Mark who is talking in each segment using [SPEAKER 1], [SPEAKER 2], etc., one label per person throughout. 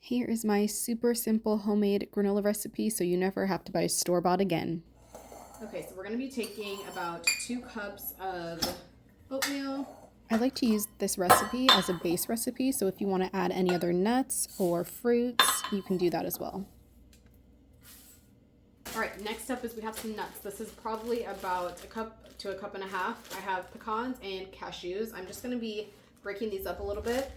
[SPEAKER 1] Here is my super simple homemade granola recipe so you never have to buy store-bought again. Okay, so we're going to be taking about 2 cups of oatmeal. I like to use this recipe as a base recipe, so if you want to add any other nuts or fruits, you can do that as well. All right, next up is we have some nuts. This is probably about a cup to a cup and a half. I have pecans and cashews. I'm just going to be breaking these up a little bit.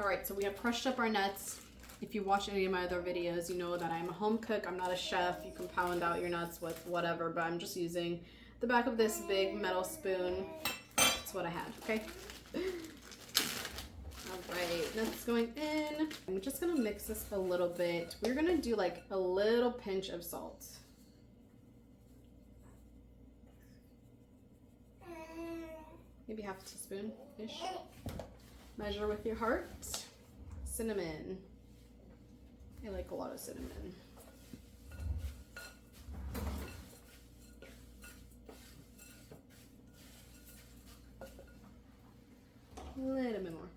[SPEAKER 1] All right, so we have crushed up our nuts. If you watch any of my other videos, you know that I'm a home cook. I'm not a chef. You can pound out your nuts with whatever, but I'm just using the back of this big metal spoon. That's what I had, okay? All right, nuts going in. I'm just gonna mix this a little bit. We're gonna do like a little pinch of salt. Maybe half a teaspoon-ish. Measure with your heart. Cinnamon. I like a lot of cinnamon. A little bit more.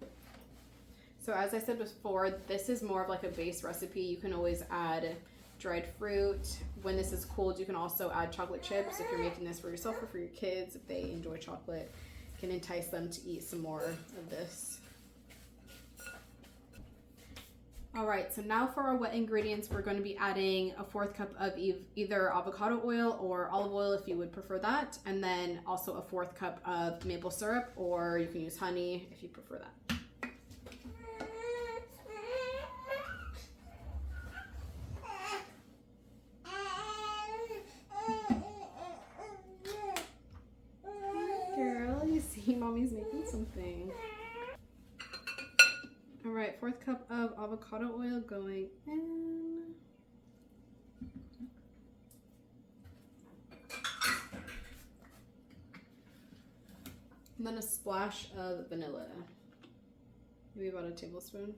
[SPEAKER 1] So as I said before, this is more of like a base recipe. You can always add dried fruit. When this is cooled, you can also add chocolate chips if you're making this for yourself or for your kids. If they enjoy chocolate, you can entice them to eat some more of this. All right, so now for our wet ingredients, we're going to be adding a 1/4 cup of either avocado oil or olive oil if you would prefer that, and then also a 1/4 cup of maple syrup, or you can use honey if you prefer that. Girl, you see mommy's making something. All right, 1/4 cup of avocado oil going in. And then a splash of vanilla. Maybe about a tablespoon.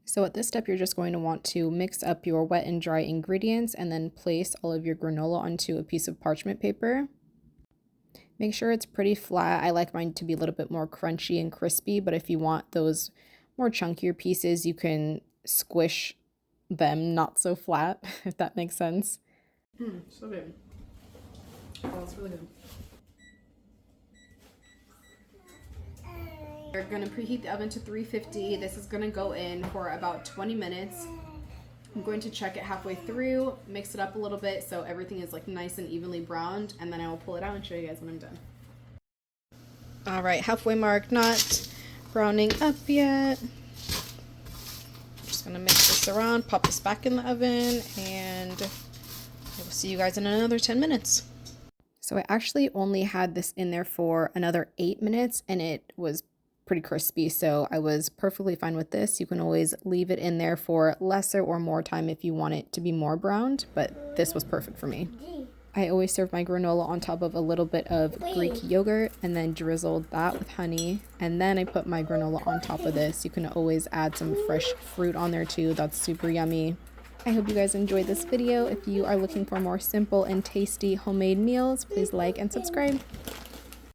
[SPEAKER 1] So at this step, you're just going to want to mix up your wet and dry ingredients and then place all of your granola onto a piece of parchment paper. Make sure it's pretty flat. I like mine to be a little bit more crunchy and crispy, but if you want those more chunkier pieces, you can squish them not so flat, if that makes sense. So good. Oh, it's really good. We're gonna preheat the oven to 350. This is gonna go in for about 20 minutes. I'm going to check it halfway through, mix it up a little bit so everything is like nice and evenly browned, and then I will pull it out and show you guys when I'm done. All right, halfway mark, not browning up yet. I'm just gonna mix this around, pop this back in the oven, and I will see you guys in another 10 minutes. So I actually only had this in there for another 8 minutes, and it was pretty crispy, so I was perfectly fine with this. You can always leave it in there for lesser or more time if you want it to be more browned, but this was perfect for me. I always serve my granola on top of a little bit of Greek yogurt and then drizzled that with honey, and then I put my granola on top of this. You can always add some fresh fruit on there too. That's super yummy. I hope you guys enjoyed this video. If you are looking for more simple and tasty homemade meals, please like and subscribe.